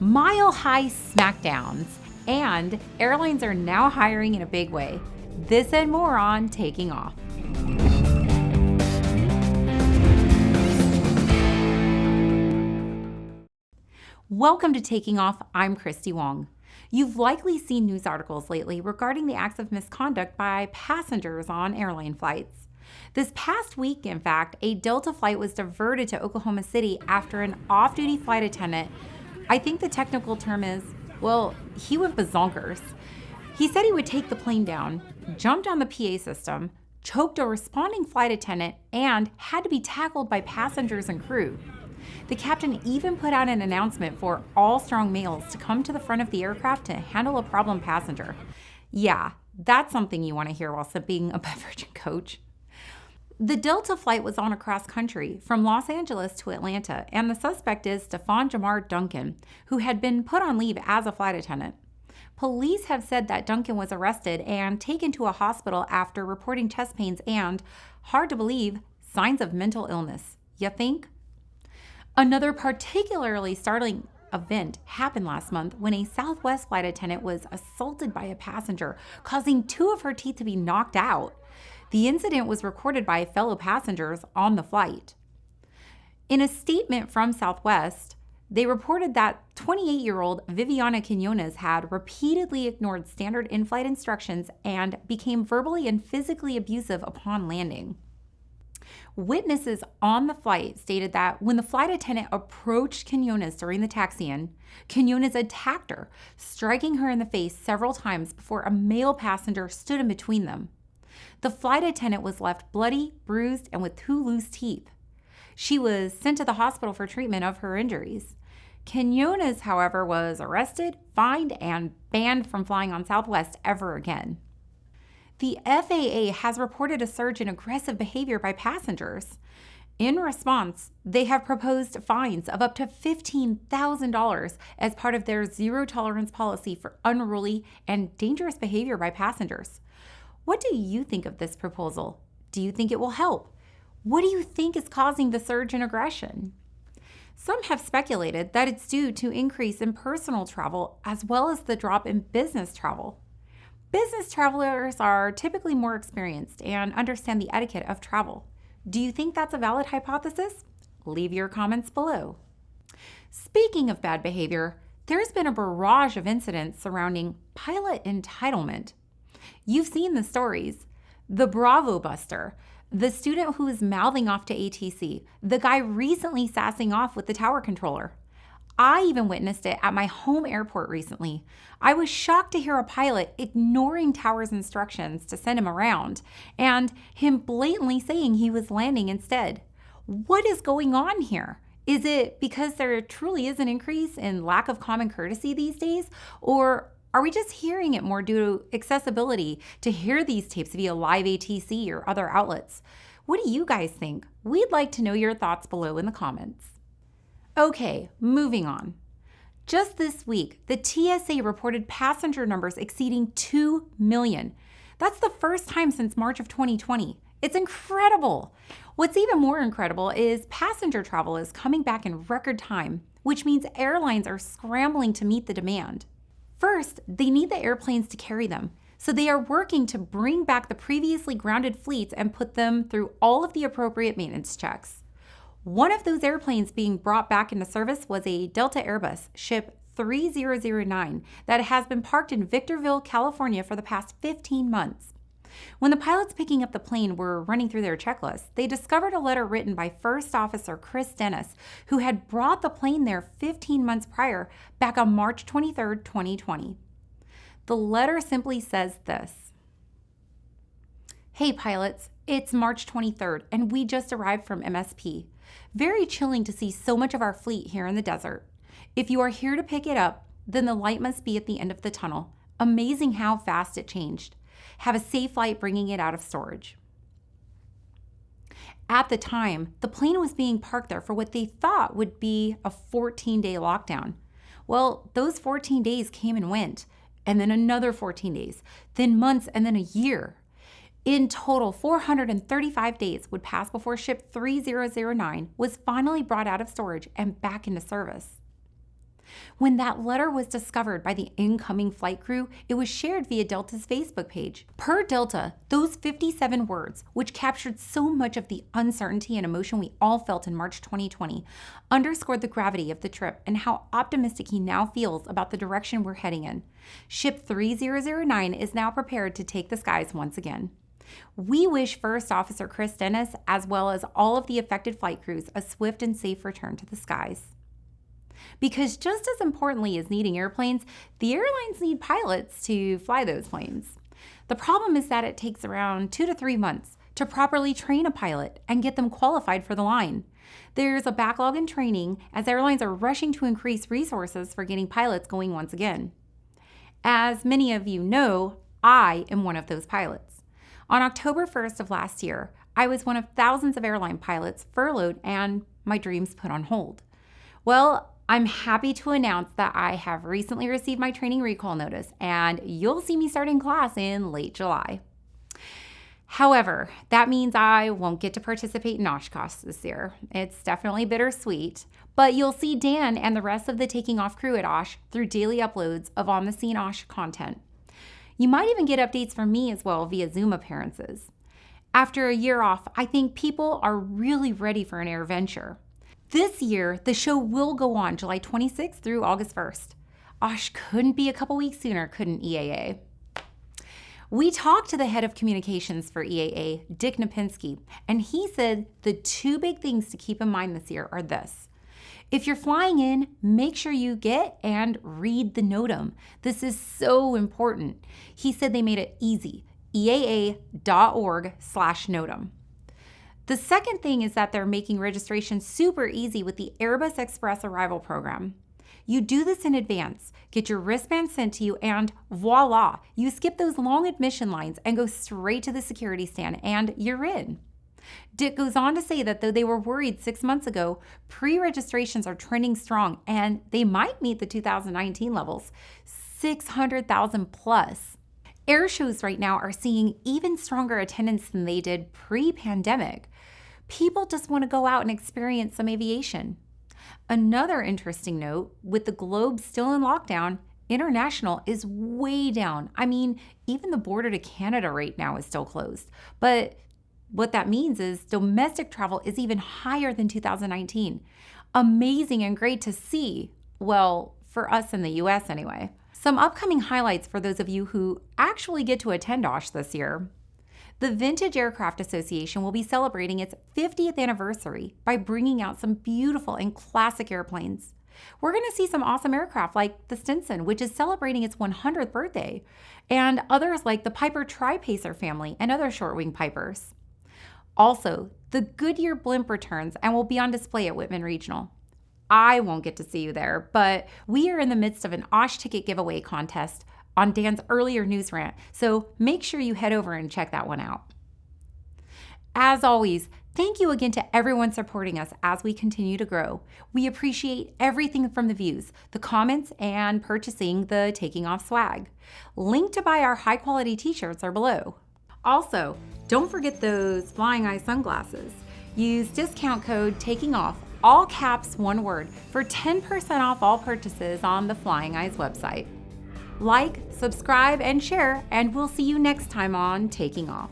mile-high smackdowns, and airlines are now hiring in a big way. This and more on Taking Off. Welcome to Taking Off. I'm Christy Wong. You've likely seen news articles lately regarding the acts of misconduct by passengers on airline flights. This past week, in fact, a Delta flight was diverted to Oklahoma City after an off-duty flight attendant, I think the technical term is, he went bazonkers. He said he would take the plane down, jumped on the PA system, choked a responding flight attendant, and had to be tackled by passengers and crew. The captain even put out an announcement for all strong males to come to the front of the aircraft to handle a problem passenger. Yeah, that's something you want to hear while sipping a beverage and coach. The Delta flight was on across country from Los Angeles to Atlanta, and the suspect is Stefan Jamar Duncan, who had been put on leave as a flight attendant. Police have said that Duncan was arrested and taken to a hospital after reporting chest pains and, hard to believe, signs of mental illness. You think? Another particularly startling event happened last month when a Southwest flight attendant was assaulted by a passenger, causing two of her teeth to be knocked out. The incident was recorded by fellow passengers on the flight. In a statement from Southwest, they reported that 28-year-old Viviana Quinones had repeatedly ignored standard in-flight instructions and became verbally and physically abusive upon landing. Witnesses on the flight stated that when the flight attendant approached Quinones during the taxi-in, Quinones attacked her, striking her in the face several times before a male passenger stood in between them. The flight attendant was left bloody, bruised, and with two loose teeth. She was sent to the hospital for treatment of her injuries. Quinones, however, was arrested, fined, and banned from flying on Southwest ever again. The FAA has reported a surge in aggressive behavior by passengers. In response, they have proposed fines of up to $15,000 as part of their zero-tolerance policy for unruly and dangerous behavior by passengers. What do you think of this proposal? Do you think it will help? What do you think is causing the surge in aggression? Some have speculated that it's due to increase in personal travel as well as the drop in business travel. Business travelers are typically more experienced and understand the etiquette of travel. Do you think that's a valid hypothesis? Leave your comments below. Speaking of bad behavior, there's been a barrage of incidents surrounding pilot entitlement. You've seen the stories. The Bravo Buster, the student who is mouthing off to ATC, the guy recently sassing off with the tower controller. I even witnessed it at my home airport recently. I was shocked to hear a pilot ignoring tower's instructions to send him around and him blatantly saying he was landing instead. What is going on here? Is it because there truly is an increase in lack of common courtesy these days, or are we just hearing it more due to accessibility to hear these tapes via live ATC or other outlets? What do you guys think? We'd like to know your thoughts below in the comments. Okay, moving on. Just this week, the TSA reported passenger numbers exceeding 2 million. That's the first time since March of 2020. It's incredible. What's even more incredible is passenger travel is coming back in record time, which means airlines are scrambling to meet the demand. First, they need the airplanes to carry them, so they are working to bring back the previously grounded fleets and put them through all of the appropriate maintenance checks. One of those airplanes being brought back into service was a Delta Airbus ship 3009 that has been parked in Victorville, California for the past 15 months. When the pilots picking up the plane were running through their checklist, they discovered a letter written by First Officer Chris Dennis, who had brought the plane there 15 months prior, back on March 23, 2020. The letter simply says this: "Hey pilots, it's March 23rd and we just arrived from MSP. Very chilling to see so much of our fleet here in the desert. If you are here to pick it up, then the light must be at the end of the tunnel. Amazing how fast it changed. Have a safe flight bringing it out of storage." At the time, the plane was being parked there for what they thought would be a 14-day lockdown. Well, those 14 days came and went, and then another 14 days, then months, and then a year. In total, 435 days would pass before ship 3009 was finally brought out of storage and back into service. When that letter was discovered by the incoming flight crew, it was shared via Delta's Facebook page. Per Delta, those 57 words, which captured so much of the uncertainty and emotion we all felt in March 2020, underscored the gravity of the trip and how optimistic he now feels about the direction we're heading in. Ship 3009 is now prepared to take the skies once again. We wish First Officer Chris Dennis, as well as all of the affected flight crews, a swift and safe return to the skies. Because just as importantly as needing airplanes, the airlines need pilots to fly those planes. The problem is that it takes around 2 to 3 months to properly train a pilot and get them qualified for the line. There's a backlog in training as airlines are rushing to increase resources for getting pilots going once again. As many of you know, I am one of those pilots. On October 1st of last year, I was one of thousands of airline pilots furloughed and my dreams put on hold. Well, I'm happy to announce that I have recently received my training recall notice, and you'll see me starting class in late July. However, that means I won't get to participate in Oshkosh this year. It's definitely bittersweet, but you'll see Dan and the rest of the Taking Off crew at Osh through daily uploads of on-the-scene Osh content. You might even get updates from me as well via Zoom appearances. After a year off, I think people are really ready for an air venture. This year, the show will go on July 26th through August 1st. Osh couldn't be a couple weeks sooner, couldn't EAA? We talked to the head of communications for EAA, Dick Napinski, and he said the 2 big things to keep in mind this year are this. If you're flying in, make sure you get and read the NOTAM. This is so important. He said they made it easy, eaa.org/NOTAM. The second thing is that they're making registration super easy with the Airbus Express Arrival Program. You do this in advance, get your wristband sent to you, and voila, you skip those long admission lines and go straight to the security stand, and you're in. Dick goes on to say that though they were worried 6 months ago, pre-registrations are trending strong, and they might meet the 2019 levels, 600,000 plus. Air shows right now are seeing even stronger attendance than they did pre-pandemic. People just want to go out and experience some aviation. Another interesting note, with the globe still in lockdown, international is way down. I mean, even the border to Canada right now is still closed. But what that means is domestic travel is even higher than 2019. Amazing and great to see. Well, for us in the US anyway. Some upcoming highlights for those of you who actually get to attend Osh this year. The Vintage Aircraft Association will be celebrating its 50th anniversary by bringing out some beautiful and classic airplanes. We're going to see some awesome aircraft like the Stinson, which is celebrating its 100th birthday, and others like the Piper Tri-Pacer family and other short-wing Pipers. Also, the Goodyear blimp returns and will be on display at Whitman Regional. I won't get to see you there, but we are in the midst of an Osh ticket giveaway contest on Dan's earlier news rant, so make sure you head over and check that one out. As always, thank you again to everyone supporting us as we continue to grow. We appreciate everything from the views, the comments, and purchasing the Taking Off swag. Link to buy our high-quality t-shirts are below. Also, don't forget those Flying Eye sunglasses. Use discount code TakingOff, all caps, one word, for 10% off all purchases on the Flying Eyes website. Like, subscribe, and share, and we'll see you next time on Taking Off.